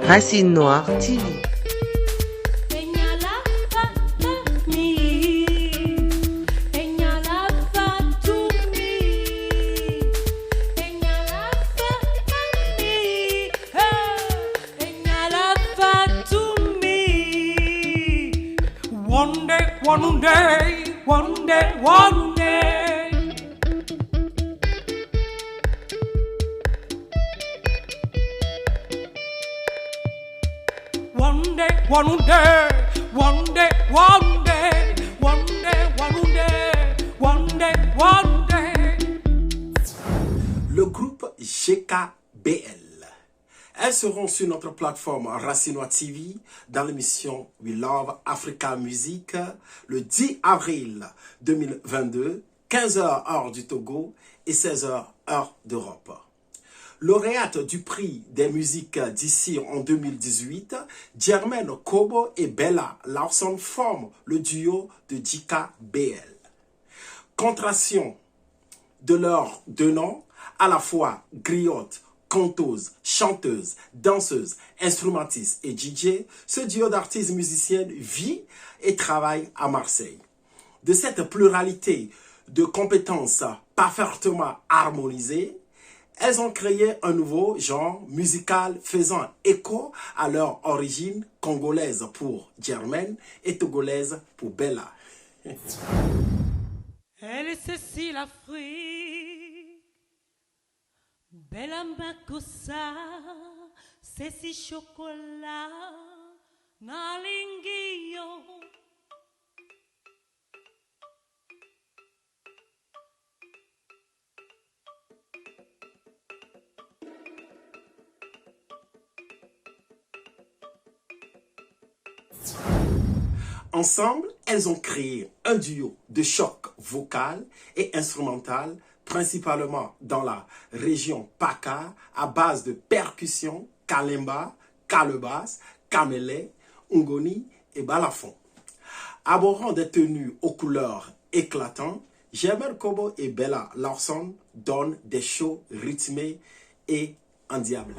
Racine Noire TV. One day, one day, one day. One day, one day, one day, one day, one day, one day, one day, one day. Le groupe GKBL. Elles seront sur notre plateforme Racine Noire TV dans l'émission We Love Africa Music le 10 avril 2022, 15h heure du Togo et 16h heure d'Europe. Lauréate du prix des musiques d'ici en 2018, Jermaine Kobo et Bella Lawson forment le duo de GKBL. Contraction de leurs deux noms, à la fois griotte, conteuse, chanteuse, danseuse, instrumentiste et DJ, ce duo d'artistes musiciennes vit et travaille à Marseille. De cette pluralité de compétences parfaitement harmonisées, elles ont créé un nouveau genre musical faisant écho à leur origine congolaise pour Jermaine et togolaise pour Bella. Elle est Cécile Afrique. Bella Makossa, Cécile Chocolat, Nalingio. Ensemble, elles ont créé un duo de choc vocal et instrumental, principalement dans la région PACA, à base de percussions, kalemba, calebasse, kamele, ngoni et balafon. Abhorrant des tenues aux couleurs éclatantes, Jermaine Kobo et Bella Lawson donnent des shows rythmés et endiablés.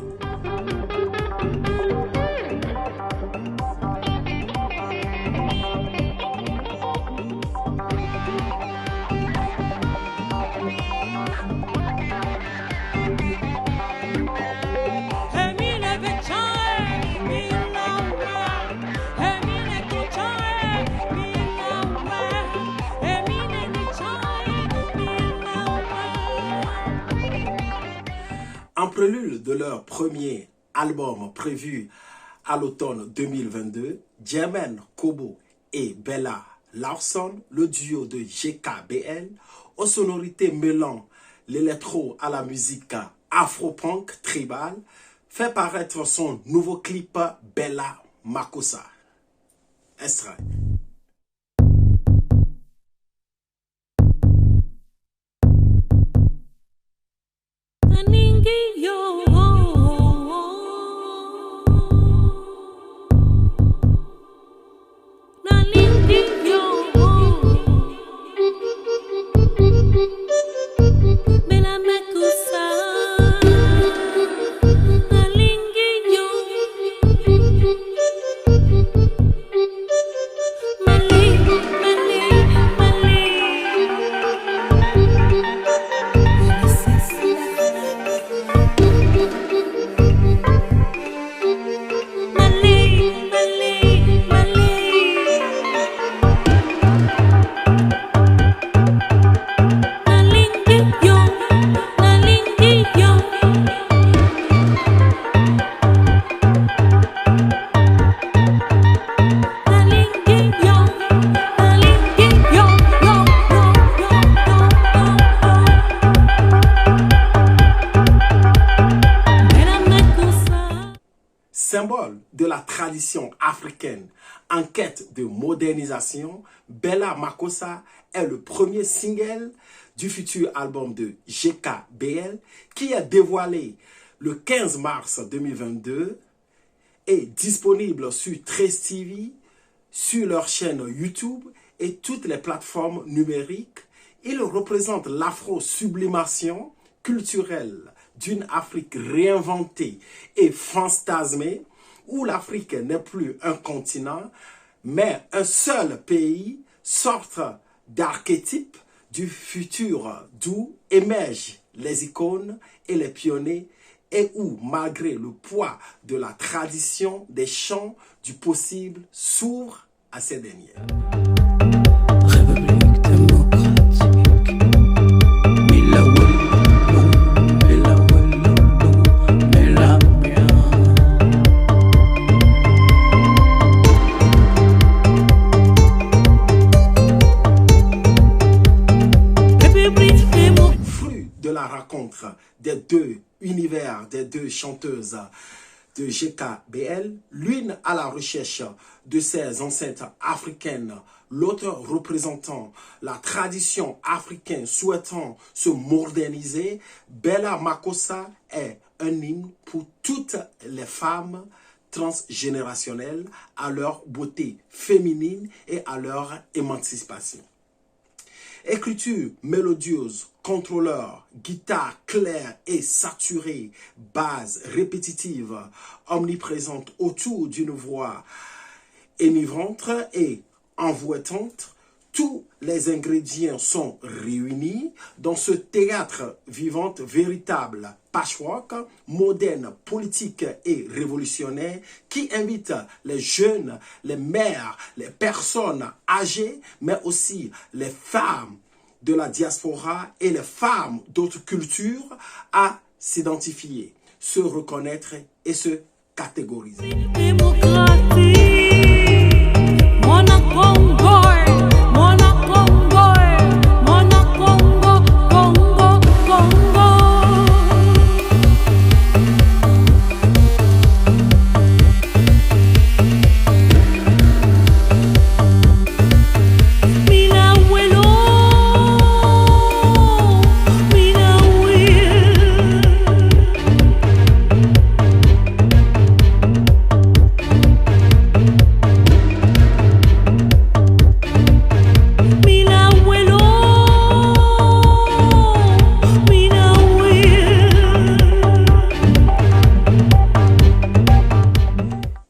En prélude de leur premier album prévu à l'automne 2022, Jermaine Kobo et Bella Lawson, le duo de GKBL, aux sonorités mêlant l'électro à la musique afro-punk tribal, fait paraître son nouveau clip Bella Makossa. Extrait. Symbole de la tradition africaine en quête de modernisation, Bella Makossa est le premier single du futur album de GKBL qui est dévoilé le 15 mars 2022 et disponible sur Trace TV, sur leur chaîne YouTube et toutes les plateformes numériques. Il représente l'afro-sublimation culturelle d'une Afrique réinventée et fantasmée, où l'Afrique n'est plus un continent, mais un seul pays, sorte d'archétype du futur d'où émergent les icônes et les pionniers et où, malgré le poids de la tradition des chants du possible, s'ouvre à ces dernières. République démocratique. Mila Wello, Mila Wello, Mila bien. République démocratique. Fruit de la rencontre des deux univers, des deux chanteuses de GKBL, l'une à la recherche de ses ancêtres africaines, l'autre représentant la tradition africaine souhaitant se moderniser, Bella Makossa est un hymne pour toutes les femmes transgénérationnelles à leur beauté féminine et à leur émancipation. Écriture mélodieuse, contrôleur, guitare claire et saturée, base répétitive, omniprésente autour d'une voix énivrante et envoûtante, tous les ingrédients sont réunis dans ce théâtre vivant véritable patchwork, moderne, politique et révolutionnaire qui invite les jeunes, les mères, les personnes âgées, mais aussi les femmes de la diaspora et les femmes d'autres cultures à s'identifier, se reconnaître et se catégoriser.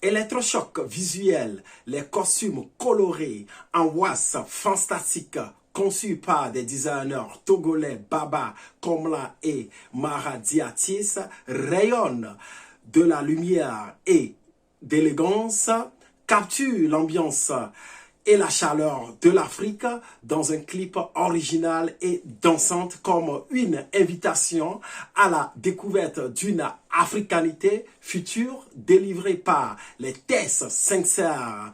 Électrochoc visuel, les costumes colorés en was fantastique conçus par des designers togolais Baba Komla et Mara Diatis rayonnent de la lumière et d'élégance, capturent l'ambiance et la chaleur de l'Afrique dans un clip original et dansante comme une invitation à la découverte d'une africanité future délivrée par les Tess sincères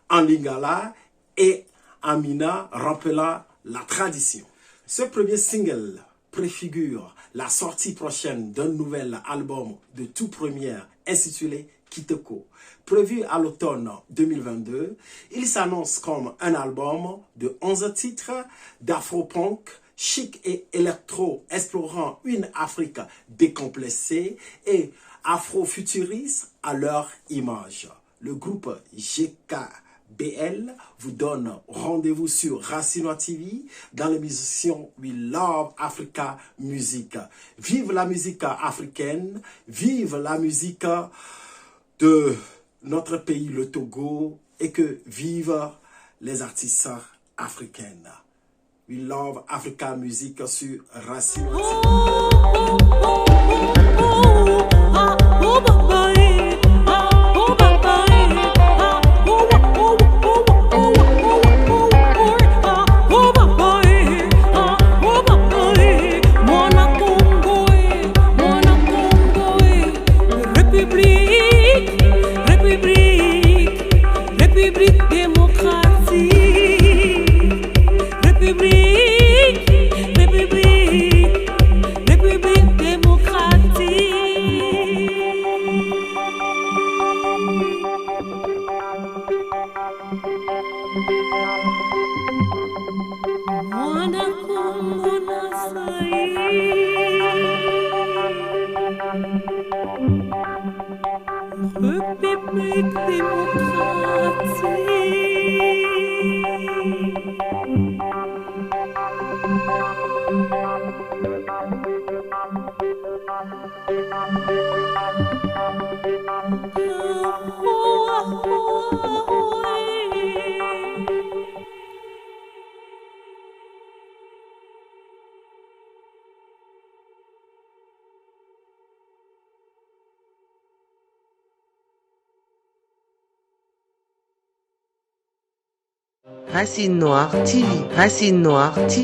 en lingala et Amina rappelant la tradition. Ce premier single préfigure la sortie prochaine d'un nouvel album de tout premier intitulé Kitoko. Prévu à l'automne 2022, il s'annonce comme un album de 11 titres d'afro-punk, chic et électro, explorant une Afrique décomplexée et afro-futuriste à leur image. Le groupe GKBL vous donne rendez-vous sur Racinois TV dans l'émission We Love Africa Music. Vive la musique africaine, vive la musique de notre pays, le Togo, et que vivent les artistes africaines. We Love Africa Music sur Racinois République démocratique. Racine Noire TV. Racine Noire TV.